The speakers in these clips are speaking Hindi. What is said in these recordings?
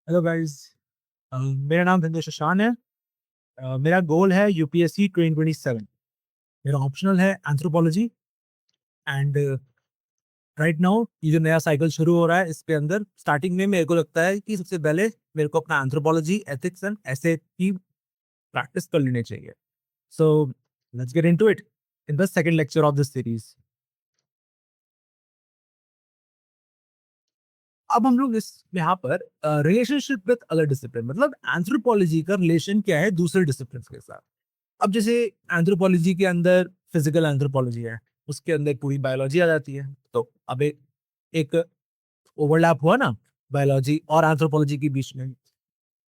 Hello guys. मेरा नाम धनंजय शशान है। मेरा गोल है यूपीएससी 2027। मेरा ऑप्शनल है एंथ्रोपोलॉजी एंड राइट नाउ ये जो नया साइकिल शुरू हो रहा है इसके अंदर स्टार्टिंग में मेरे को लगता है कि सबसे पहले मेरे को अपना एंथ्रोपोलॉजी एथिक्स एंड ऐसे की प्रैक्टिस कर लेनी चाहिए। So let's get into it in the second lecture of this series. अब हम लोग इस यहाँ पर रिलेशनशिप विद अदर डिसिप्लिन मतलब एंथ्रोपोलॉजी का रिलेशन क्या है दूसरे डिसिप्लिन के साथ। अब जैसे एंथ्रोपोलॉजी के अंदर फिजिकल एंथ्रोपोलॉजी है, उसके अंदर पूरी बायोलॉजी आ जाती है। तो अब एक ओवरलैप हुआ ना बायोलॉजी और एंथ्रोपोलॉजी के बीच में।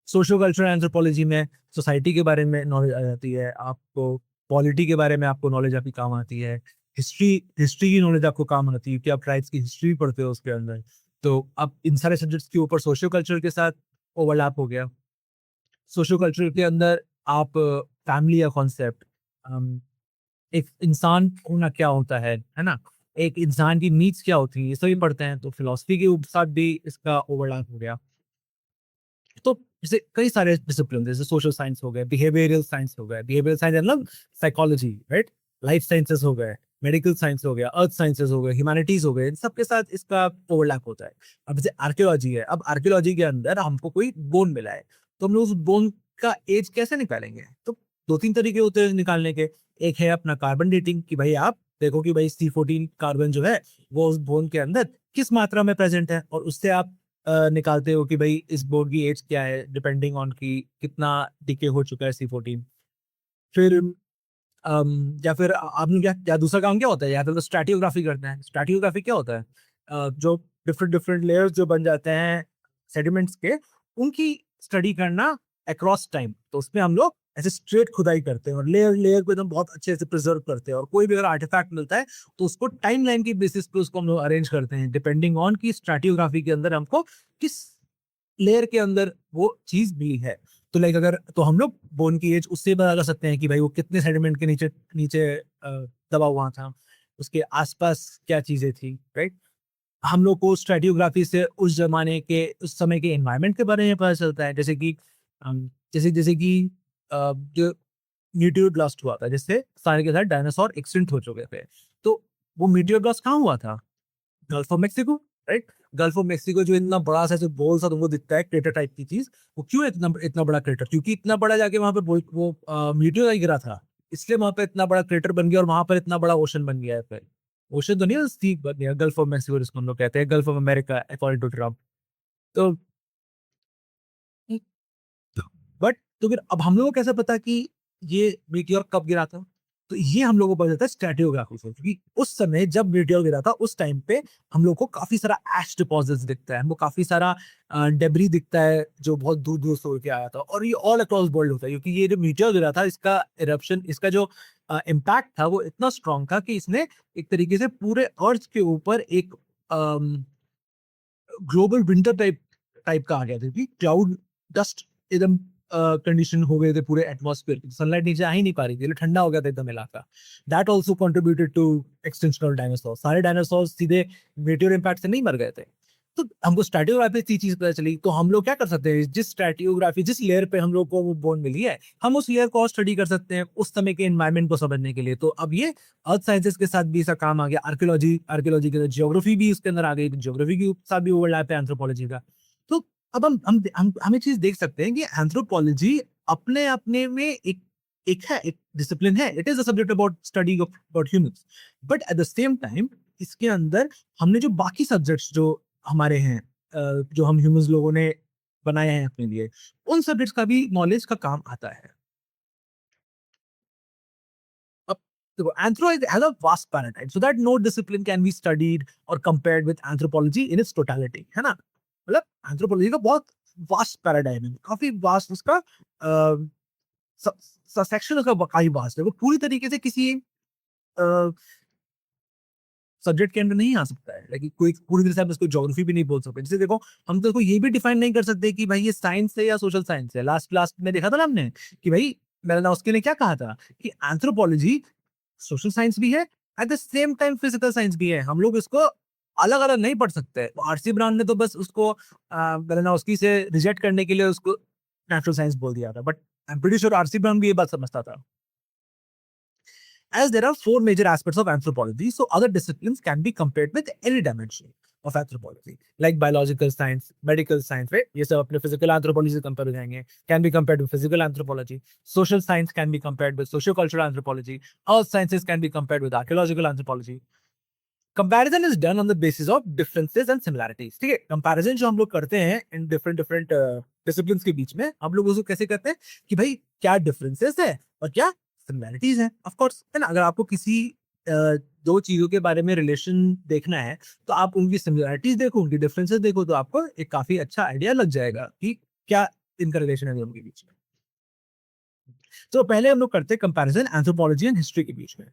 सोशो कल्चरल एंथ्रोपोलॉजी में सोसाइटी के बारे में नॉलेज आ जाती है आपको, पॉलिटी के बारे में आपको नॉलेज आपकी काम आती है, हिस्ट्री हिस्ट्री की नॉलेज आपको काम आती है कि आप ट्राइब्स की हिस्ट्री पढ़ते हो उसके अंदर। तो अब इन सारे सब्जेक्ट्स के ऊपर सोशो कल्चर के साथ ओवरलैप हो गया। सोशो कल्चर के अंदर आप फैमिली का कॉन्सेप्ट, एक इंसान होना क्या होता है ना? एक इंसान की नीड्स क्या होती हैं, ये सभी पढ़ते हैं। तो फिलॉसफी के साथ भी इसका ओवरलैप हो गया। तो जैसे कई सारे डिसिप्लिन जैसे सोशल साइंस हो गए, बिहेवियरल साइंस हो गए, बिहेवियरल साइंस मतलब साइकोलॉजी, राइट? लाइफ साइंसेस हो गए, मेडिकल साइंस हो गया, अर्थ साइंसेस हो गए, ह्यूमैनिटीज हो गए, इन सबके साथ इसका ओवरलैप होता है। अब जैसे आर्कियोलॉजी है, अब आर्कियोलॉजी के अंदर हमको कोई बोन मिला है, तो हम लोग उस बोन का एज कैसे निकालेंगे? तो दो तीन तरीके होते हैं निकालने के। एक है अपना कार्बन डेटिंग कि भाई आप देखो कि भाई C14 कार्बन जो है वो उस बोन के अंदर किस मात्रा में प्रेजेंट है, और उससे आप निकालते हो कि भाई इस बोर्ड की एज क्या है डिपेंडिंग ऑन कि कितना डिके हो चुका है C14। फिर या फिर आपने क्या या दूसरा काम क्या होता है, या फिर तो स्ट्रैटियोग्राफी करते हैं। स्ट्रैटियोग्राफी क्या होता है? जो डिफरेंट डिफरेंट लेयर्स जो बन जाते हैं सेडिमेंट्स के, उनकी स्टडी करना अक्रॉस टाइम। तो उसमें हम लोग ऐसे स्ट्रेट खुदाई करते हैं और लेयर लेयर को एकदम बहुत अच्छे से प्रिजर्व करते हैं, और कोई भी अगर आर्टिफैक्ट मिलता है तो उसको टाइम लाइन की बेसिस पे उसको हम लोग अरेंज करते हैं डिपेंडिंग ऑन की स्ट्रैटियोग्राफी के अंदर हमको किस लेयर के अंदर वो चीज भी है। तो लाइक अगर तो हम लोग बोन की एज उससे पता कर सकते हैं कि भाई वो कितने सेडिमेंट के नीचे नीचे दबा हुआ था, उसके आसपास क्या चीजें थी, राइट? हम लोग को स्ट्रेटियोग्राफी से उस जमाने के उस समय के एनवायरनमेंट के बारे में पता चलता है। जैसे कि जैसे जैसे कि जो मीटियोर ब्लास्ट हुआ था, जिससे सारे के सारे डायनासोर एक्सटिंक्ट हो चुके थे। तो वो मीटियोर ब्लास्ट कहाँ हुआ था? Gulf of Mexico, right? Gulf of Mexico जो इतना बड़ा सा जो गोल सा तुमको दिखता है क्रेटर टाइप की चीज, वो क्यों है इतना इतना बड़ा क्रेटर? क्योंकि इतना बड़ा जाके वहां पे वो मीटियोर गिरा था, इसलिए वहां पे इतना बड़ा क्रेटर बन गया और वहां पर इतना बड़ा ओशन बन गया है। फिर ओशन तो नहीं, सी बन गया गल्फ ऑफ मेक्सिको, जिसको हम लोग कहते हैं Gulf of America according to Trump. तो बट तो फिर अब हम लोगों को कैसे पता कि ये मीटियोर कब गिरा था? तो ये हम लोगों को पता चलता है स्ट्रैटियोग्राफी से, क्योंकि उस समय जब मीटियोर गिरा था उस टाइम पे हम लोग को काफी सारा एश डिपॉजिट्स दिखता है, हमको काफी सारा डेब्री दिखता है जो बहुत दूर दूर से उड़ के आया था, और ये ऑल अक्रॉस वर्ल्ड होता है क्योंकि ये जो मीटियोर गिरा था इसका इरप्शन, इसका जो इम्पैक्ट था वो इतना स्ट्रांग था कि इसने एक तरीके से पूरे अर्थ के ऊपर एक ग्लोबल विंटर टाइप टाइप का आ गया था कि क्लाउड डस्ट एकदम कंडीशन हो गए थे पूरे एटमॉस्फेयर, सनलाइट नीचे आ ही नहीं पा रही थी, ठंडा हो गया था एकदम इलाका। That also contributed to extension of dinosaur. सारे डायनासोर सीधे मेटेरियल इम्पैक्ट से नहीं मर गए थे। तो हमको स्ट्रैटियोग्राफी से चीज पता चली, तो हम लोग क्या कर सकते हैं, जिस स्ट्रैटियोग्राफी जिस लेयर पे हम लोग को वो बोन मिली है, हम उस लेयर को स्टडी कर सकते हैं उस समय के एनवायरमेंट को समझने के लिए। तो अब ये अर्थ साइंसेस के साथ भी इसका काम आ गया। आर्कियोलॉजी आर्कियोलॉजी के जियोग्राफी भी इसके अंदर आ गई, जियोग्राफी के साथ भी ओवरलैप है एंथ्रोपोलॉजी का। तो अब हम एक चीज देख सकते हैं कि एंथ्रोपोलॉजी अपने अपने में एक डिसिप्लिन है। It is a subject about study of about humans, but at the same time इसके अंदर हमने जो बाकी सब्जेक्ट्स जो हमारे हैं, जो हम ह्यूमंस लोगों ने बनाए हैं अपने लिए, उन सब्जेक्ट्स का भी नॉलेज का काम आता है। अब देखो anthro has a vast paradigm so that no discipline can be studied or compared with anthropology in its totality, है ना? मतलब एंथ्रोपोलॉजी का बहुत वास्ट पैराडाइम है, काफी वास्ट उसका सेक्शन उसका काफी वास्ट है। वो पूरी तरीके से किसी सब्जेक्ट के अंदर नहीं आ सकता है, लाइक कोई पूरी तरह से आप इसको ज्योग्राफी भी नहीं बोल सकते। जैसे देखो हम तो इसको ये भी डिफाइन नहीं कर सकते कि भाई ये साइंस है या सोशल साइंस है। लास्ट लास्ट में देखा था ना हमने कि भाई मेलानोस्की ने क्या कहा था कि एंथ्रोपोलॉजी सोशल साइंस भी है, at the same time physical science भी है। हम लोग इसको अलग-अलग नहीं पढ़ सकते। आरसी ब्राउन ने तो बस उसको बेलेनाउस्की से रिजेक्ट करने के लिए उसको नेचुरल साइंस बोल दिया था, but I am pretty sure RC brown भी ये बात समझता था। As there are four major aspects of anthropology, so other disciplines can be compared with any dimension of anthropology, like biological science, medical science, right? ये सब अपने physical anthropology से compare हो जाएंगे, can be compared with physical anthropology. Social science can be compared with socio-cultural anthropology. Earth sciences can be compared with archaeological anthropology. Comparison is done on the basis of differences and similarities. ठीक है, comparison जो हम लोग करते हैं in different different disciplines के बीच में, हम लोग उसको कैसे करते हैं कि भाई क्या differences है और क्या similarities है. Of course, है ना, अगर आपको किसी दो चीजों के बारे में रिलेशन देखना है, तो आप उनकी सिमिलरिटीज देखो, उनकी डिफरेंसेस देखो, तो आपको एक काफी अच्छा आइडिया लग जाएगा कि क्या इनका रिलेशन है दोनों के बीच में. तो पहले हम लोग करते हैं कंपैरिजन एंथ्रोपोलॉजी एंड हिस्ट्री के बीच में.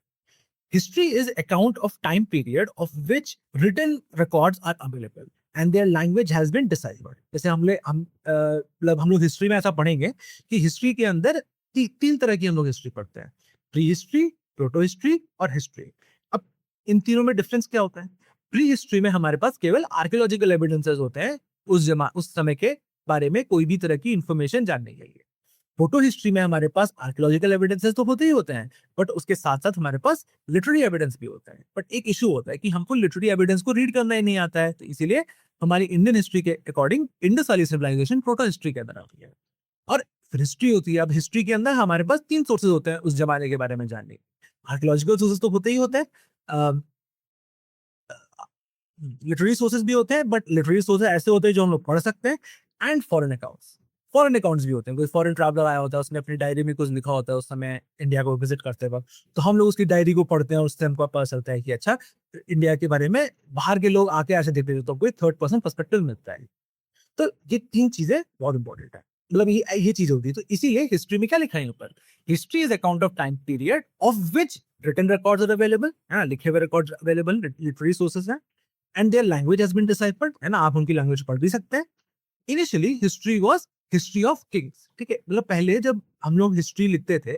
History is account of time period of which written records are available and their language has been deciphered. जैसे मतलब हम लोग हिस्ट्री में ऐसा पढ़ेंगे कि हिस्ट्री के अंदर तीन तरह की हम लोग हिस्ट्री पढ़ते हैं, प्री हिस्ट्री, प्रोटो हिस्ट्री और हिस्ट्री. अब इन तीनों में डिफरेंस क्या होता है? प्री हिस्ट्री में हमारे पास केवल आर्कियोलॉजिकल एविडेंसेस होते हैं उस समय के बारे में कोई भी तरह की इंफॉर्मेशन जानने के लिए. फोटो हिस्ट्री में हमारे पास आर्कियोलॉजिकल एविडेंसेस तो होते ही होते हैं, बट उसके साथ साथ हमारे पास लिटरेरी एविडेंस भी होता है. बट एक इशू होता है कि हमको लिटरेरी एविडेंस को रीड करना ही नहीं आता है, तो इसीलिए हमारी इंडियन हिस्ट्री के अकॉर्डिंग इंडस वाली सिविलाइजेशन प्रोटो हिस्ट्री के अंदर आती है. और फिर हिस्ट्री होती है. अब हिस्ट्री के अंदर हमारे पास तीन सोर्सेज होते हैं उस जमाने के बारे में जानने के. आर्कियोलॉजिकल सोर्सेज तो होते ही होते हैं, लिटरेरी सोर्सेज भी होते हैं, बट लिटरेरी सोर्सेज ऐसे होते हैं जो हम लोग पढ़ सकते हैं, एंड फॉरेन अकाउंट्स भी होते हैं. कोई फॉरेन ट्रैवलर आया होता है, उसने अपनी डायरी में कुछ लिखा होता है उस समय इंडिया को विजिट करते वक्त, तो हम लोग उसकी डायरी को पढ़ते हैं और उससे हमको पता चलता है कि अच्छा, इंडिया के बारे में बाहर के लोग आके ऐसे देखते थे, तो कोई थर्ड पर्सन पर्सपेक्टिव मिलता है. तो ये तीन चीजें बहुत इंपॉर्टेंट है. मतलब ये चीज होती है. तो इसीलिए हिस्ट्री में क्या लिखा है ऊपर? History is account of time period of which written records are available, है ना, लिखे हुए रिकॉर्ड्स अवेलेबल, लिटरेरी सोर्सेज हैं, and their language has been deciphered, है ना, आप उनकी लैंग्वेज पढ़ भी सकते हैं. Initially history was history of kings. ठीक है, मतलब पहले जब हम लोग हिस्ट्री लिखते थे,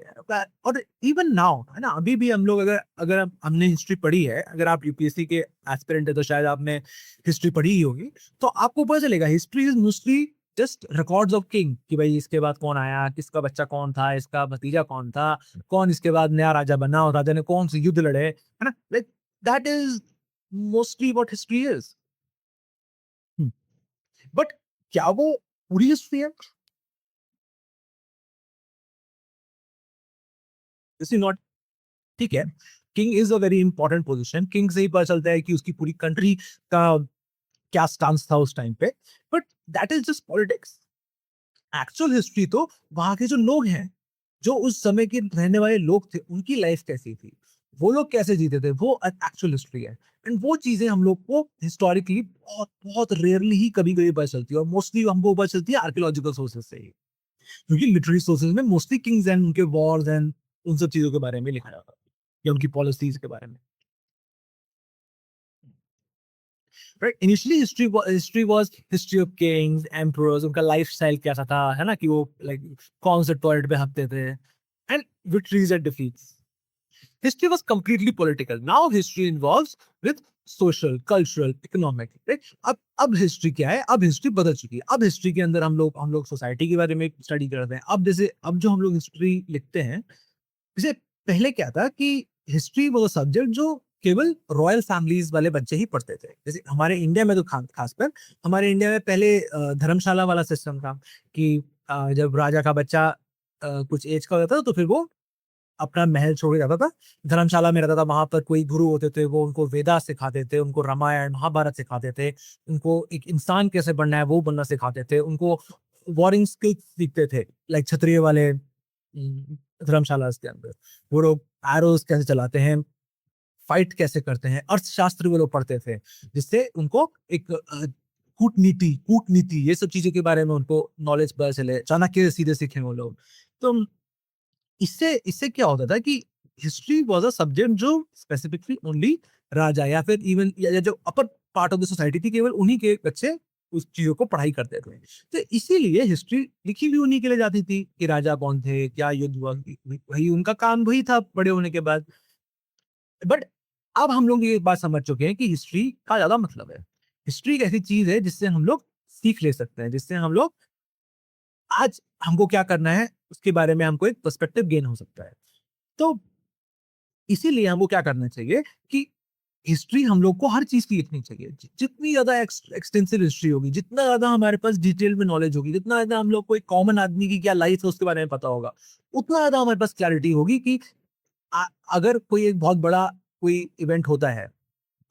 और इवन नाउ, है ना, अभी भी हम लोग अगर अगर हमने हिस्ट्री पढ़ी है, अगर आप यूपीएससी के एस्पिरेंट है तो शायद आपने हिस्ट्री पढ़ी ही होगी, तो आपको पता चलेगा history is mostly just records of king, कि भाई इसके बाद कौन आया, किसका बच्चा कौन था, इसका भतीजा कौन था, कौन इसके बाद नया राजा बना और राजा ने कौन से युद्ध लड़े, है ना. Like that is mostly what history is. But क्या वो पूरी हिस्ट्री है? This is not. ठीक है, king is a very important position. King से ही पता चलता है कि उसकी पूरी कंट्री का क्या स्टांस था उस टाइम पे, but that is just politics. Actual history तो वहां के जो लोग हैं, जो उस समय के रहने वाले लोग थे, उनकी लाइफ कैसी थी, वो लोग कैसे जीते थे, वो एक्चुअल हिस्ट्री है. एंड वो चीजें हम लोग को हिस्टोरिकली बहुत बहुत रेयरली ही कभी कभी पता चलती है, और मोस्टली हमको पता चलती है आर्कियोलॉजिकल सोर्सेज से ही, क्योंकि लिटरेरी सोर्सेज में मोस्टली किंग्स एंड उनके वॉर्स एंड उन सब चीजों के बारे में लिखा जाता है, या उनकी पॉलिसीज के बारे में. Right, initially history was history of Kings, emperors, उनका लाइफस्टाइल कैसा था, है ना, कि वो लाइक कौन से टॉयलेट पे हफ्ते थे, and victories and defeats. History was completely political. Now history involves with social, cultural, economic. Right, अब हिस्ट्री क्या है? अब हिस्ट्री बदल चुकी है. अब हिस्ट्री के अंदर हम लोग सोसाइटी के बारे में स्टडी करते हैं. अब जैसे अब जो हम लोग हिस्ट्री लिखते हैं, जैसे पहले क्या था कि हिस्ट्री वो सब्जेक्ट जो केवल रॉयल फैमिलीज वाले बच्चे ही पढ़ते थे. जैसे हमारे इंडिया में तो खासकर हमारे इंडिया में पहले धर्मशाला वाला सिस्टम था कि जब राजा का बच्चा कुछ एज का होता था, तो फिर वो अपना महल छोड़ के जाता था, धर्मशाला में रहता था. वहां पर कोई गुरु होते थे, वो उनको वेदा सिखाते थे, उनको रामायण महाभारत सिखाते थे, उनको एक इंसान कैसे बनना है वो बनना सिखाते थे, उनको वॉरिंग स्किल्स सीखते थे, लाइक क्षत्रिय वाले धर्मशाला के अंदर. वो लोग एरोज कैसे चलाते हैं, फाइट कैसे करते हैं, अर्थशास्त्र वो लोग पढ़ते थे, जिससे उनको एक कूटनीति कूटनीति ये सब चीजों के बारे में उनको नॉलेज पता चले. चाणक्य सीधे सीखे वो लोग. तो इससे इससे क्या होता था कि हिस्ट्री वाज अ सब्जेक्ट जो स्पेसिफिकली ओनली राजा या फिर इवन या जो upper part of the society थी, केवल उन्हीं के बच्चे उस चीजों को पढ़ाई करते थे. तो इसीलिए हिस्ट्री लिखी भी उन्हीं के लिए जाती थी कि राजा कौन थे, क्या युद्ध हुआ, वही उनका काम वही था बड़े होने के बाद. बट अब हम लोग ये बात समझ चुके हैं कि हिस्ट्री का ज़्यादा मतलब है। हिस्ट्री एक ऐसी चीज़ है जिससे हम लोग सीख ले सकते हैं, जिससे हम लोग आज हमको क्या करना है, उसके बारे में हमको एक पर्सपेक्टिव गेन हो सकता है। तो इसीलिए हमको क्या करना चाहिए कि हिस्ट्री हम लोग को हर चीज़ की लिखनी चाहिए। जितनी ज़्यादा एक्सटेंसिव हिस्ट्री होगी, जितना ज़्यादा हमारे पास डिटेल में नॉलेज होगी, जितना ज़्यादा हम लोग को एक कॉमन आदमी की क्या लाइफ है उसके बारे में पता होगा, उतना ज़्यादा हमारे पास क्लैरिटी होगी कि अ, अगर कोई एक बहुत बड़ा कोई इवेंट होता है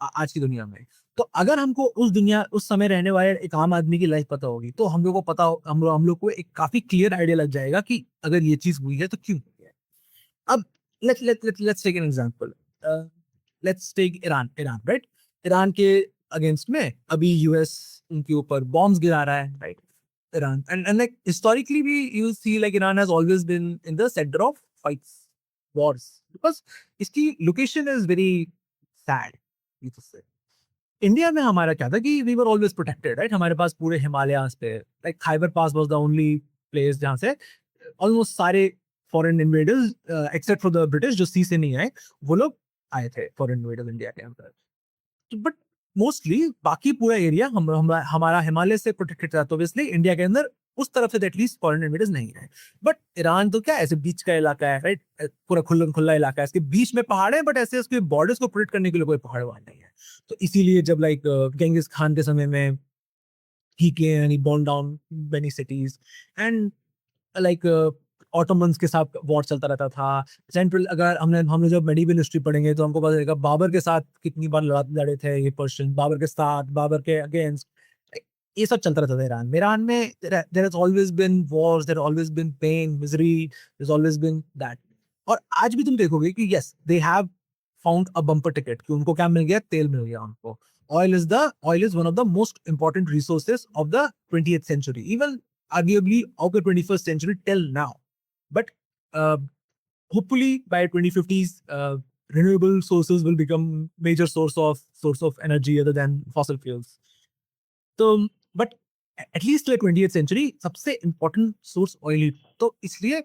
आज की दुनिया में, तो अगर हमको उस समय रहने वाले एक आम आदमी की लाइफ पता होगी, तो हम लोग को पता हो हम लोग को एक काफ़ी क्लियर आइडिया लग जाएगा कि अगर ये चीज़ हुई है तो क्यों हुई है। अब let's take an example. Let's take Iran, right? Iran के अगेंस्ट में अभी यूएस उनके ऊपर बॉम्ब्स गिरा रहा है, right? Iran and like historically भी you see like Iran has always been in the centre of fights, wars, because इसकी लोकेशन इज़ वेरी सैड, ये तो से। इंडिया में हमारा क्या था कि we were always protected, right? हमारे पास पूरे हिमालयाज़ पे like Khyber pass was the only place जहाँ से ऑलमोस्ट सारे foreign invaders except for the British जो सी से नहीं आए, वो लोग आए थे फॉरेन इन्वेडर्स इंडिया के अंदर। तो बट मोस्टली बाकी पूरा एरिया हमारा हिमालय से प्रोटेक्टेड था, तो ऑब्वियसली इंडिया के अंदर उस तरफ से एटलीस्ट फॉरेन इन्वेडर्स नहीं है। बट ईरान तो क्या ऐसे बीच का इलाका है, राइट? पूरा खुला खुला इलाका है, इसके बीच में पहाड़ है, बट ऐसे उसके बॉर्डर्स को प्रोटेक्ट करने के लिए कोई पहाड़ वहां नहीं है। तो इसीलिए जब लाइक गेंगिस खान के समय में he came and he burned down many cities and like Ottomans के साथ वॉर चलता रहता था। सेंट्रल अगर हमने जब मेडिवल हिस्ट्री पढ़ेंगे तो हमको पता चलेगा बाबर के साथ कितनी बार लड़े थे ये पर्शियन, बाबर के साथ, बाबर के अगेंस्ट, ये सब चलता रहता था ईरान में। There has always been wars, there always been pain, misery, there has always been that. और आज भी तुम देखोगे कि yes they have found a bumper ticket कि उनको क्या मिल गया, तेल मिल गया उनको। Oil is one of the most important resources of the 20th century, even arguably of the 21st century till now. But uh, hopefully by 2050s, renewable sources will become major source of energy other than fossil fuels. तो बट एटलीस्ट 20th century सबसे इम्पोर्टेंट सोर्स ऑयल ही था। तो इसलिए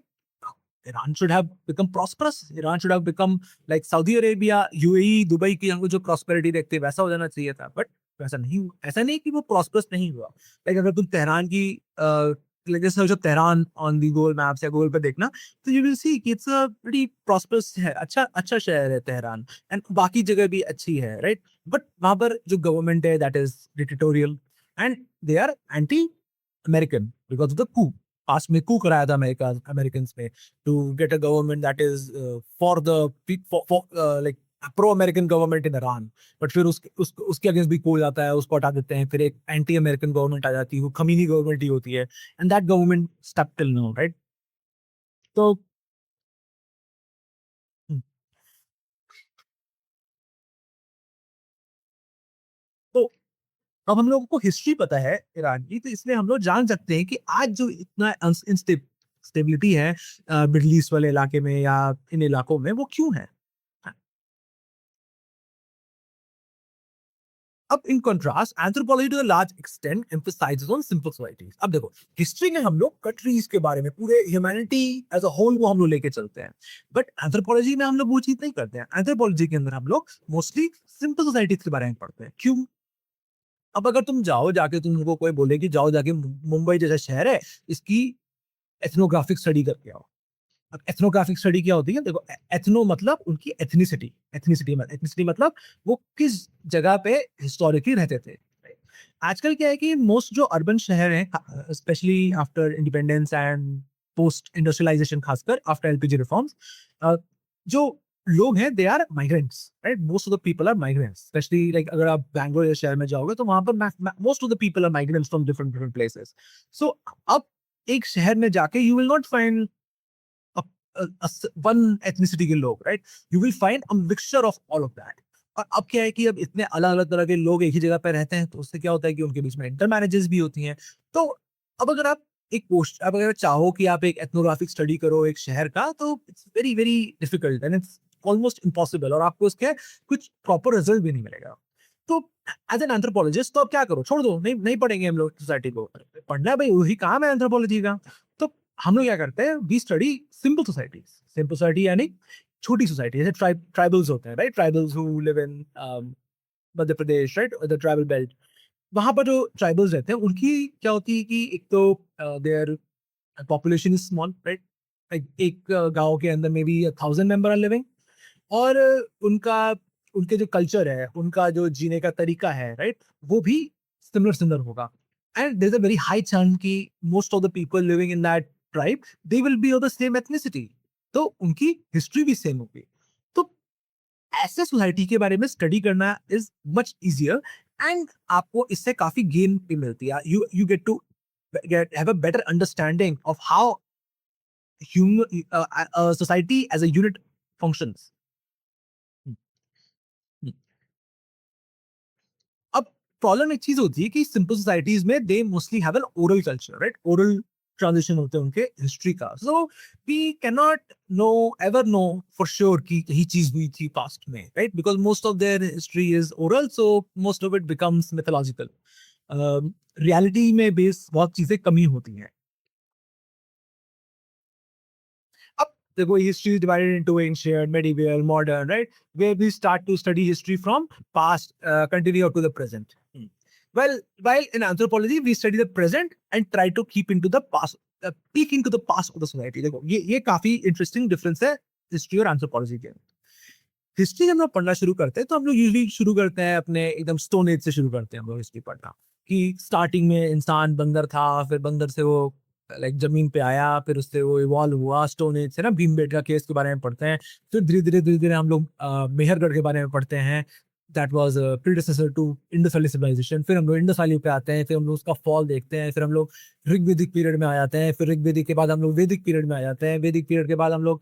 Iran should have become prosperous, Iran should have become like Saudi Arabia, UAE, Dubai की हमको जो प्रॉस्पेरिटी देखते हैं वैसा हो जाना चाहिए था, बट वैसा नहीं हुआ। ऐसा नहीं कि वो प्रॉस्परस नहीं हुआ। लाइक अगर तुम तेहरान की लाइक जैसे जो Tehran on the Google maps या गूगल पे देखना, तो यू विल सी कि इट्स अ प्रीटी प्रॉस्परस है, अच्छा अच्छा शहर है तेहरान, एंड बाकी जगह भी अच्छी है, राइट? बट वहां पर जो गवर्नमेंट है that is dictatorial and they are anti American because of the coup. Past में कू कराया था अमेरिकन पे to get a government that is for the like pro American government in Iran. But फिर उसके अगेंस्ट भी कोई जाता है, उसको हटा देते हैं, फिर एक एंटी अमेरिकन गवर्नमेंट आ जाती है, वो खमीनी गवर्नमेंट ही होती है, and that government stuck till now, right? तो हम्म, तो अब हम लोगों को हिस्ट्री पता है ईरान की, तो इसलिए हम लोग जान सकते हैं कि आज जो इतना स्टेबिलिटी है मिडल ईस्ट वाले इलाके में या इन इलाकों में, वो क्यों है? अब in contrast anthropology to a large extent emphasizes on simple societies. अब देखो हिस्ट्री में हम लोग कंट्रीज के बारे में, पूरे ह्यूमैनिटी एज अ होल वो हम लोग लेके चलते हैं, बट एंथ्रोपोलॉजी में हम लोग वो चीज नहीं करते हैं। एंथ्रोपोलॉजी के अंदर हम लोग मोस्टली सिंपल सोसाइटीज के बारे में पढ़ते हैं। क्यों? अब अगर तुम जाओ जाके तुमको कोई बोले कि जाओ जाके मुंबई जैसा शहर है, इसकी एथनोग्राफिक स्टडी करके आओ। अब एथनोग्राफिक स्टडी क्या होती है? देखो एथनो मतलब उनकी एथनिसिटी, एथनिसिटी मतलब वो किस जगह पे हिस्टोरिकली रहते थे। आजकल क्या है कि मोस्ट जो अर्बन शहर हैं, specially after independence and post industrialization, खासकर आफ्टर एलपीजी रिफॉर्म्स, जो लोग हैं they are migrants, right? Most of the people are migrants, specially like अगर आप बैंगलोर या शहर में जाओगे तो वहां पर most of the people are migrants from different different places. So अब एक शहर में जाके you will not find one ethnicity के लोग, right? You will find a mixture of all of that. और अब क्या है कि अब इतने अलग अलग तरह के लोग एक ही जगह पे रहते हैं, तो उससे क्या होता है कि उनके बीच में इंटर मैरिजेस भी होती हैं। तो अब अगर आप अब अगर चाहो कि आप एक एथनोग्राफिक स्टडी करो एक शहर का, तो it's very very difficult and it's almost impossible, और आपको उसके कुछ प्रॉपर रिजल्ट भी नहीं मिलेगा। तो एज एन एंथ्रोपोलॉजिस्ट तो अब क्या करो, छोड़ दो, नहीं नहीं पढ़ेंगे हम लोग सोसाइटी को, पढ़ना है भाई, वही काम है एंथ्रोपोलॉजी का। तो हम लोग क्या करते हैं, we study simple societies. Simple society यानी छोटी सोसाइटी जैसे ट्राइबल्स होते हैं, right? Tribals who live in Madhya Pradesh, right? The tribal belt. वहाँ पर जो ट्राइबल्स रहते हैं उनकी क्या होती है कि एक तो their population is small, right? एक गाँव के अंदर maybe 1000 member are living, और उनका उनके जो कल्चर है, उनका जो जीने का तरीका है, राइट? वो भी सिमिलर सिमिलर होगा। And there is a very high chance कि most of the people living in that tribe, they will be of the same ethnicity. तो उनकी हिस्ट्री भी सेम होगी। तो ऐसे सोसाइटी के बारे में स्टडी करना इज़ मच ईज़ियर, एंड आपको इससे काफ़ी गेन भी मिलती है। You get to get have a better understanding of how society as a unit functions. हुँ, हुँ। अब प्रॉब्लम एक चीज होती है कि सिंपल सोसाइटीज में they mostly have an oral culture, right? Oral transition होते हैं उनके हिस्ट्री का। So we can not know ever know for sure कि यही चीज हुई थी पास्ट में, right? Because most of their history is oral, so most of it becomes mythological. Reality में बेस बहुत चीजें कमी होती हैं। अब देखो, history is divided into ancient, medieval, modern, right? Where we start to study history from past, continue up to the present. Well, while in anthropology we study the present and try to keep into the past, peek into the past of the society. देखो, ये काफी इंटरेस्टिंग डिफरेंस है हिस्ट्री और एंथ्रोपोलॉजी के। हिस्ट्री जब हम लोग पढ़ना शुरू करते हैं तो हम लोग यूजुअली शुरू करते हैं अपने एकदम स्टोन एज से शुरू करते हैं हम लोग हिस्ट्री पढ़ना, कि स्टार्टिंग में इंसान बंदर था, फिर बंदर से वो लाइक जमीन पे आया, फिर उससे वो इवॉल्व हुआ स्टोन एज से ना, भीमबेटका केस के बारे में पढ़ते हैं। फिर धीरे धीरे हम लोग मेहरगढ़ के बारे में पढ़ते हैं, that was predecessor to Indus valley civilization. फिर हम लोग इंडस वैली पे आते हैं, फिर हम लोग उसका फॉल देखते हैं, फिर हम लोग ऋग्वेदिक पीरियड में आ जाते हैं, फिर ऋग्वेदिक के बाद हम लोग वैदिक पीरियड में आ जाते हैं, वैदिक पीरियड के बाद हम लोग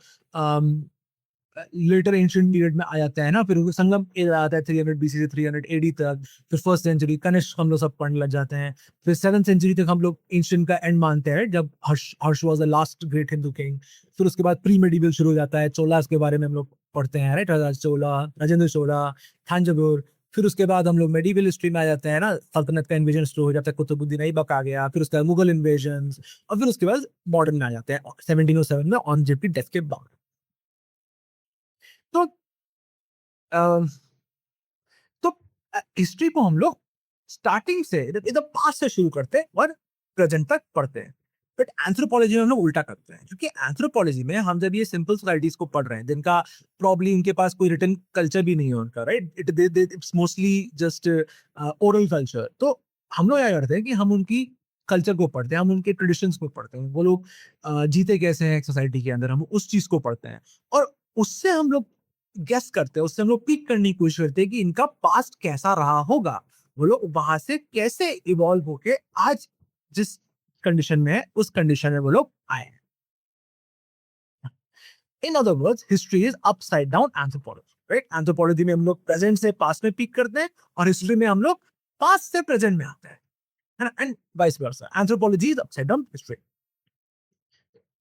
लेटर एंशिएंट पीरियड में आ जाता है ना, फिर वो संगम एज आ जाता है 300 बीसी से 300 एडी तक। फिर फर्स्ट सेंचुरी कनिष्क हम लोग सब पढ़ने लग जाते हैं। फिर 7th सेंचुरी तक हम लोग एंशिएंट का एंड मानते हैं, जब Harsha Harsha was the last great Hindu king. फिर उसके बाद प्री मेडिवल शुरू हो जाता है, चोलास के बारे में हम लोग पढ़ते हैं, राइट? राजा चोला, राजेंद्र चोला, थांजावुर। फिर उसके बाद हम लोग मेडिवल हिस्ट्री में आ जाते हैं ना, सल्तनत का इन्वेजन शुरू हो जाता है, कुतुबुद्दीन ऐबक आ गया, फिर उसके बाद मुगल इन्वेजन, और फिर उसके बाद मॉडर्न में आ जाते हैं 1707 में औरंगजेब की डेथ के बाद। तो अ, तो हिस्ट्री को हम लोग स्टार्टिंग से इन द पास्ट से शुरू करते हैं और प्रेजेंट तक पढ़ते हैं। बट एंथ्रोपोलॉजी में हम लोग उल्टा करते हैं, क्योंकि एंथ्रोपोलॉजी में हम जब ये सिंपल सोसाइटीज को पढ़ रहे हैं जिनका प्रॉब्ली उनके पास कोई रिटन कल्चर भी नहीं है उनका, right? It's mostly just oral culture. तो हम लोग क्या करते हैं कि हम उनकी कल्चर को पढ़ते हैं, हम उनके ट्रेडिशंस को पढ़ते हैं, वो लोग जीते कैसे हैं सोसाइटी के अंदर, हम उस चीज को पढ़ते हैं। और उससे हम लोग गेस करते हैं, उससे हम लोग पिक करने की कोशिश करते हैं कि इनका पास्ट कैसा रहा होगा, वो लोग वहां से कैसे इवॉल्व होके आज जिस कंडीशन में है उस कंडीशन में वो लोग आए हैं। In other words, history is upside down anthropology, right? Anthropology में हम लोग प्रेजेंट से पास्ट में पिक करते हैं, और हिस्ट्री में हम लोग पास्ट से प्रेजेंट में आते हैं, है ना? And vice versa, anthropology is upside down history,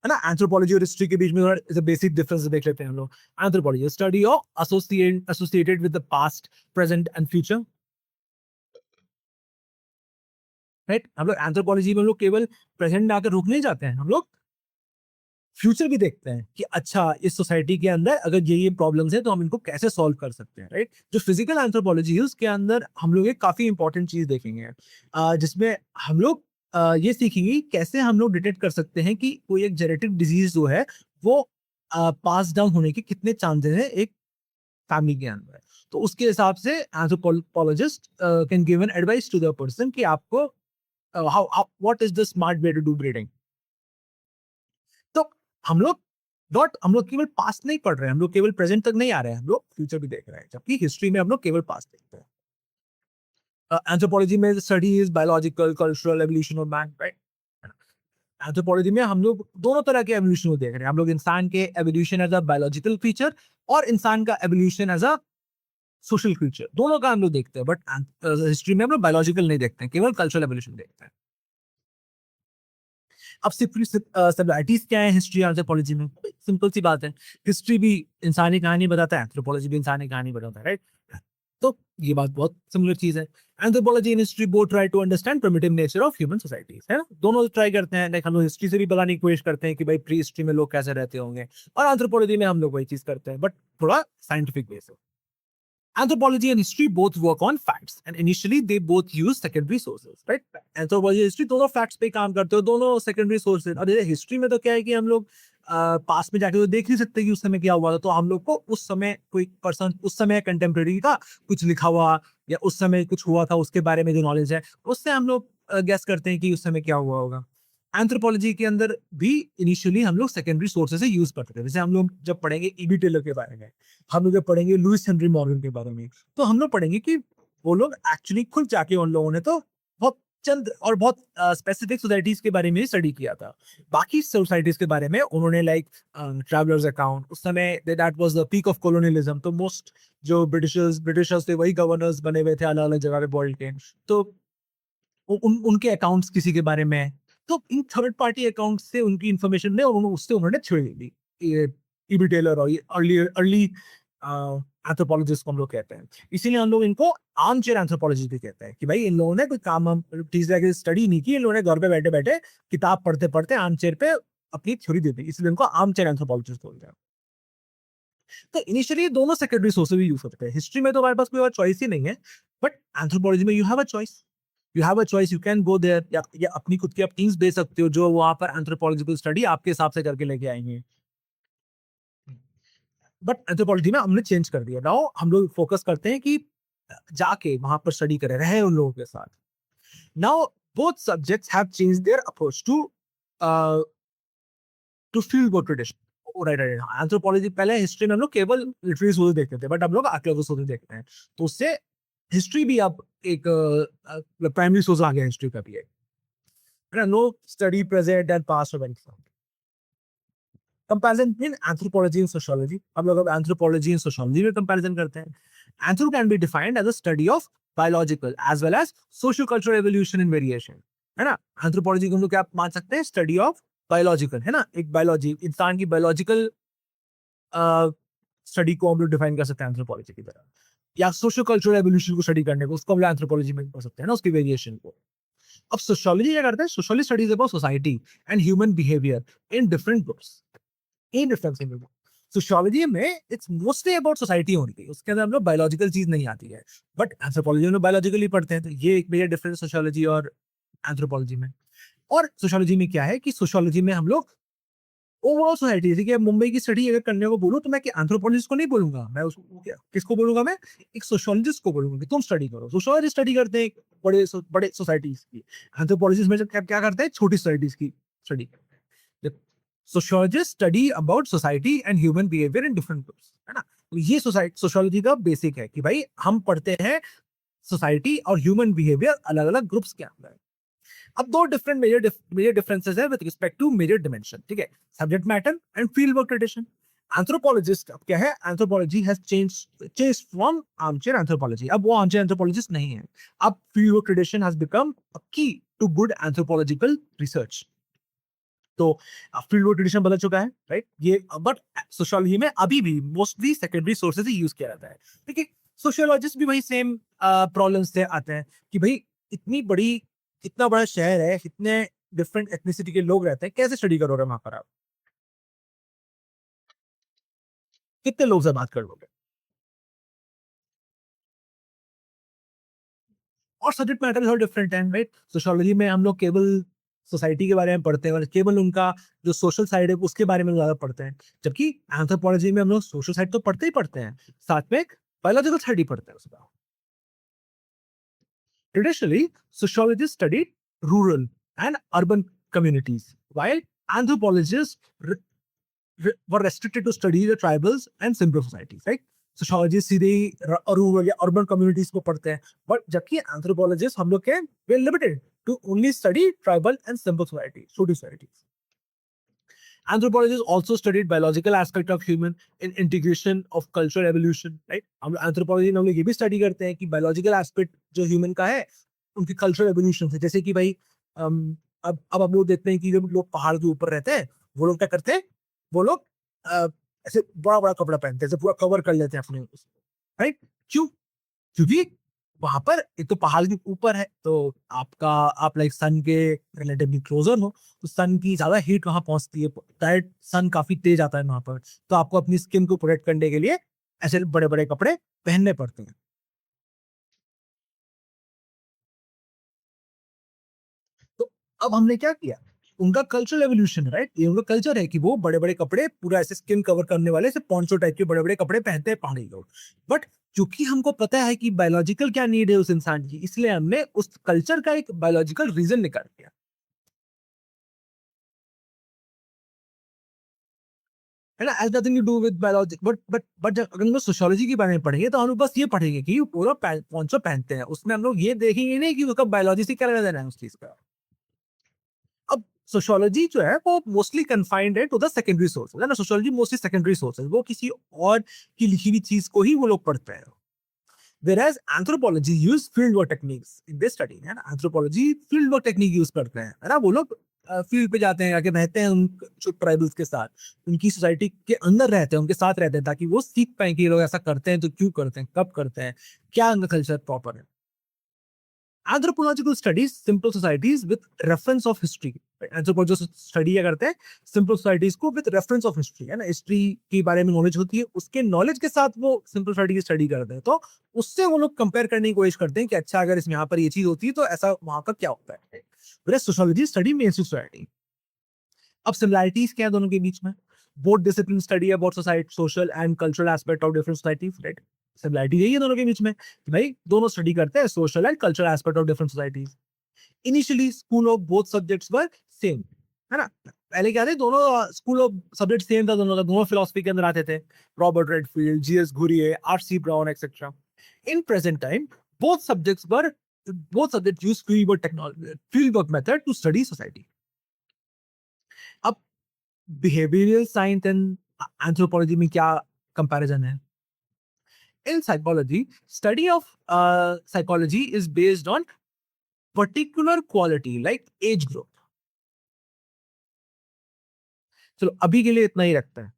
है ना? एंथ्रोपोलॉजी और हिस्ट्री के बीच में थोड़ा बेसिक डिफरेंस देख लेते हैं हम लोग। Anthropology study of associated with the past, present and future, right? हम लोग एंथ्रोपोलॉजी में हम लोग केवल प्रेजेंट में आकर रुक नहीं जाते हैं, हम लोग फ्यूचर भी देखते हैं कि अच्छा, इस सोसाइटी के अंदर अगर ये प्रॉब्लम्स है तो हम इनको कैसे सॉल्व कर सकते हैं, राइट? जो फिजिकल एंथ्रोपोलॉजी है उसके अंदर हम लोग एक काफी इंपॉर्टेंट चीज देखेंगे, जिसमें हम लोग ये सीखेंगे कि कैसे हम लोग डिटेक्ट कर सकते हैं कि कोई एक जेनेटिक डिजीज जो है वो पास डाउन होने के कितने चांसेस है एक फैमिली के अंदर। तो उसके हिसाब से anthropologist can give an advice to the person कि आपको how what is the smart way to do breeding. तो हम लोग केवल पास्ट नहीं पढ़ रहे हैं, हम लोग केवल प्रेजेंट तक नहीं आ रहे हैं, हम लोग फ्यूचर भी देख रहे हैं, जबकि हिस्ट्री में हम लोग केवल पास्ट देखते हैं। एंथ्रोपोलॉजी में study is biological, cultural, evolution of man, right? Anthropology में हम लोग दोनों तरह के एवोल्यूशन को देख रहे हैं, हम लोग इंसान के evolution as a biological feature और इंसान का evolution as a social feature, दोनों का हम लोग देखते हैं। बट हिस्ट्री में हम लोग बायोलॉजिकल नहीं देखते हैं, केवल कल्चरल एवोल्यूशन देखते हैं। अब सिमिलैरिटीज क्या है हिस्ट्री और एंथ्रोपोलॉजी में? सिंपल सी बात है, हिस्ट्री भी इंसानी कहानी बताता है, एंथ्रोपोलॉजी भी इंसानी कहानी बताता है, राइट? तो ये बात बहुत सिमिलर चीज है। Anthropology and history both try to understand primitive nature of human societies, है ना? दोनों ट्राई करते हैं, लाइक हम लोग हिस्ट्री से भी बताने की कोशिश करते हैं कि भाई प्री हिस्ट्री में लोग कैसे रहते होंगे, और एंथ्रोपोलॉजी में हम लोग वही चीज करते हैं, बट थोड़ा साइंटिफिक वे से। Anthropology and history both work on facts, and initially they both use secondary sources, right? Anthropology history दोनों facts पे काम करते हो, दोनों secondary sources। और जैसे हिस्ट्री में तो क्या है कि हम लोग पास में जाके तो देख नहीं सकते कि उस समय क्या हुआ था, तो हम लोग को उस समय कोई पर्सन, उस समय कंटेम्प्रेरी का कुछ लिखा हुआ या उस समय कुछ हुआ था उसके बारे में जो नॉलेज है, उससे हम लोग गेस करते हैं कि उस समय क्या हुआ होगा। एंथ्रोपोलॉजी के अंदर भी इनिशियली हम लोग सेकेंडरी सोर्सेस से यूज करते थे। जैसे हम लोग जब पढ़ेंगे ईबी टेलर के बारे में, हम लोग जब पढ़ेंगे लुइस हेनरी मॉर्गन के बारे में, तो हम लोग पढ़ेंगे कि वो लोग एक्चुअली खुद जाके उन लोगों ने तो बहुत चंद और बहुत स्पेसिफिक सोसाइटीज के बारे में स्टडी किया था। बाकी सोसाइटीज के बारे में उन्होंने लाइक ट्रैवलर्स अकाउंट, उस समय that was the peak of colonialism, तो मोस्ट जो ब्रिटिशर्स थे वही गवर्नर्स बने हुए थे अलग अलग जगह पे वर्ल्ड के, तो उनके अकाउंट्स किसी के बारे में, तो इन थर्ड पार्टी अकाउंट से उनकी इंफॉर्मेशन ने उन्होंने उससे उन्होंने छेड़ ली। ये ईबी टेलर और ये अर्ली अर्ली एंथ्रोपोलॉजिस्ट को हम लोग कहते हैं। इसीलिए हम लोग इनको आर्म चेयर एंथ्रोपोलॉजी भी कहते हैं कि भाई इन लोगों ने कोई काम हम चीज की स्टडी नहीं की, इन लोगों ने घर पे बैठे बैठे किताब पढ़ते पढ़ते आर्म चेयर पे अपनी थ्योरी दे दी, इसलिए इनको आर्म चेयर एंथ्रोपोलॉजिस्ट बोलते हैं। तो इनिशियली दोनों सेकेंडरी सोर्सेज भी यूज करते हैं। हिस्ट्री में तो हमारे पास कोई और चॉइस ही नहीं है, बट एंथ्रोपोलॉजी में you have a choice. You have a choice, you can go there, या अपनी खुद की आप टीम्स भेज सकते हो जो वहां पर एंथ्रोपोलॉजिकल स्टडी आपके हिसाब से करके लेके आएंगे। बट एंथ्रोपोलॉजी में हमने चेंज कर दिया, नाउ हम लोग फोकस करते हैं कि जाके वहां पर स्टडी करें, रहे उन लोगों के साथ। Now both subjects have change their approach to field work tradition. Right right, anthropology पहले हिस्ट्री में हम लोग केवल लिटरेरी सोर्सेज देखते थे, बट हम लोग आर्कियोलॉजिकल सोर्सेज देखते हैं, तो उससे हिस्ट्री भी अब एक प्राइमरी सोर्स आ गया हिस्ट्री का भी है ना? No study present and past events. Comparison in anthropology and sociology, हम लोग अब एंथ्रोपोलॉजी एंड सोशियोलॉजी में कंपैरिजन करते हैं। Anthro can be defined as a study of biological as well as socio cultural evolution in variation, है ना? एंथ्रोपोलॉजी को हम लोग क्या मान सकते हैं? स्टडी ऑफ बायोलॉजिकल, है ना? एक बायोलॉजी, इंसान की बायोलॉजिकल स्टडी को हम लोग डिफाइन कर सकते हैं एंथ्रोपोलॉजी की तरह, या सोशियो कल्चरल एवोल्यूशन को स्टडी करने को, उसको हम लोग एंथ्रोपोलॉजी में कर सकते हैं ना, उसकी वेरिएशन को। अब सोशियोलॉजी क्या करता है? Sociology studies about society and human behaviour in different groups, in different group. Sociology में it's mostly about society only, उसके अंदर हम लोग बायोलॉजिकल चीज नहीं आती है, बट एंथ्रोपोलॉजी में बायोलॉजिकली पढ़ते हैं, तो ये एक मेजर डिफरेंस सोशियोलॉजी और एंथ्रोपोलॉजी में। और सोशियोलॉजी में क्या है कि सोशियोलॉजी में हम लोग ओवरऑल सोसाइटी, जैसे कि मुंबई की स्टडी अगर करने को बोलूं तो मैं एंथ्रोपोलॉजिस्ट को नहीं बोलूंगा, मैं उसको क्या किसको बोलूंगा? मैं एक सोशियोलॉजिस्ट को बोलूंगा कि तुम स्टडी करो। सोशियोलॉजिस्ट स्टडी करते हैं बड़े सोसाइटीज की, एंथ्रोपोलॉजिस्ट में क्या करते हैं? छोटी सोसाइटीज की स्टडी करते हैं। Sociologist study about society and human behaviour in different groups, है ना? तो ये सोसाइटी सोशियोलॉजी का बेसिक है कि भाई हम पढ़ते हैं सोसाइटी और ह्यूमन बिहेवियर अलग अलग ग्रुप्स के अंदर। अब दो डिफरेंट मेजर डिफरेंसेस है with respect to major dimension, ठीक है? Subject matter and field work tradition. Anthropologist अब क्या है? Anthropology has change from armchair anthropology, अब वो आर्मचेयर एंथ्रोपोलॉजिस्ट नहीं है, अब field work tradition has become a key to good anthropological research. तो फील्ड वर्क ट्रेडिशन बदल चुका है, राइट? ये बट सोशियोलॉजी में अभी भी मोस्टली सेकेंडरी सोर्सेज ही यूज किया जाता है, ठीक है? सोशियोलॉजिस्ट भी वही सेम प्रॉब्लम से आते हैं कि भाई इतनी बड़ी इतना बड़ा शहर है, इतने डिफरेंट एथनिसिटी के लोग रहते हैं, कैसे स्टडी करोगे वहां पर आप? कितने लोग से बात कर लोगे? और सब्जेक्ट मैटर थोड़ा डिफरेंट है, राइट? सोशियोलॉजी में हम लोग केवल सोसाइटी के बारे में पढ़ते हैं और केवल उनका जो सोशल साइड है उसके बारे में ज्यादा पढ़ते हैं, जबकि एंथ्रोपोलॉजी में हम लोग सोशल साइड तो पढ़ते ही पढ़ते हैं, साथ में बायोलॉजिकल साइड ही पढ़ते हैं उसका। Traditionally, sociologists studied rural and urban communities, while anthropologists were restricted to study the tribals and simpler societies, right? Sociologists सीधे ही रूरल या अर्बन कम्युनिटीज को पढ़ते हैं, बट जबकि एंथ्रोपोलॉजिस्ट हम लोग के वे limited to only study tribal and simple society, छोटी societies. Anthropologists also studied biological aspect of human in integration of cultural evolution, right? हम एंथ्रोपोलॉजी में हम लोग ये भी स्टडी करते हैं कि बायोलॉजिकल एस्पेक्ट जो ह्यूमन का है उनकी कल्चरल एवोल्यूशन से, जैसे कि भाई अब हम लोग देखते हैं कि जब लोग पहाड़ के ऊपर रहते हैं, वो लोग क्या करते हैं? वो लोग अ, ऐसे बड़ा बड़ा कपड़ा पहनते हैं, ऐसे पूरा कवर कर लेते हैं अपने, राइट? क्यों? क्योंकि वहाँ पर एक तो पहाड़ के ऊपर है, तो आप लाइक सन के रिलेटिवली क्लोज़र हो, तो सन की ज़्यादा हीट वहाँ पहुँचती है, डायरेक्ट सन काफ़ी तेज़ आता है वहाँ पर, तो आपको अपनी स्किन को प्रोटेक्ट करने के लिए ऐसे बड़े-बड़े कपड़े पहनने पड़ते हैं। तो अब हमने क्या किया, उनका कल्चरल एवोल्यूशन है, राइट? ये उनका कल्चर है कि वो बड़े-बड़े कपड़े पूरा ऐसे स्किन कवर करने वाले ऐसे पोंचो टाइप के बड़े-बड़े कपड़े पहनते हैं पहाड़ी लोग। बट चूँकि हमको पता है कि बायोलॉजिकल क्या नीड है उस इंसान की, इसलिए हमने उस कल्चर का एक बायोलॉजिकल रीज़न निकाल दिया। है ना? Has nothing to do with biology, but जब अगर हम लोग सोशियोलॉजी के बारे में पढ़ेंगे, तो हम लोग बस ये पढ़ेंगे कि वो पूरा पोंचो पहनते हैं। उसमें हम लोग ये देखेंगे नहीं कि उसका बायोलॉजी से क्या लेना-देना है उस चीज़ का। अब सोशियोलॉजी जो है वो मोस्टली कन्फाइंड है टू द सेकेंडरी सोर्सेज, है ना? सोशियोलॉजी मोस्टली सेकेंडरी सोर्स है, वो किसी और की लिखी हुई चीज को ही वो लोग पढ़ते हैं। Whereas anthropology use fieldwork techniques in this study, है ना? Anthropology field work technique use करते हैं, है ना? वो लोग फील्ड पे जाते हैं, आके रहते हैं उन जो ट्राइबल्स के साथ, उनकी सोसाइटी के अंदर रहते हैं, उनके साथ रहते हैं, ताकि वो सीख पाएं कि ये लोग ऐसा करते हैं तो क्यों करते हैं, कब करते हैं, क्या उनका कल्चर प्रॉपर है। Anthropological studies simple societies with reference of history. Anthropologist study क्या करते हैं, सिंपल सोसाइटीज को विद रेफरेंस ऑफ हिस्ट्री, है ना? हिस्ट्री के बारे में नॉलेज होती है, उसके नॉलेज के साथ वो सिंपल सोसाइटी की स्टडी करते हैं, तो उससे वो लोग कंपेयर करने की कोशिश करते हैं कि अच्छा अगर इसमें यहाँ पर ये चीज होती है तो ऐसा वहां का क्या होता है। Sociology study main society. अब सिमिलैरिटीज क्या है दोनों के बीच में? Both discipline study about society social and cultural aspect of different societies, right? Similarity यही है दोनों के बीच में कि भाई दोनों स्टडी करते हैं social and cultural aspect of different societies. Initially school of both subjects were same, है ना? पहले क्या थे, दोनों स्कूल ऑफ सब्जेक्ट सेम था दोनों का, दोनों फिलॉसफी के अंदर आते थे। Robert Redfield, GS Ghurye, RC brown etcetera. In present time both subjects were both subjects use fieldwork technology, fieldwork method to study society. अब बिहेवियरल साइंस एंड एंथ्रोपोलॉजी में क्या कंपैरिजन है? In psychology, study of psychology is based on particular quality like age group. चलो अभी के लिए इतना ही रखते हैं।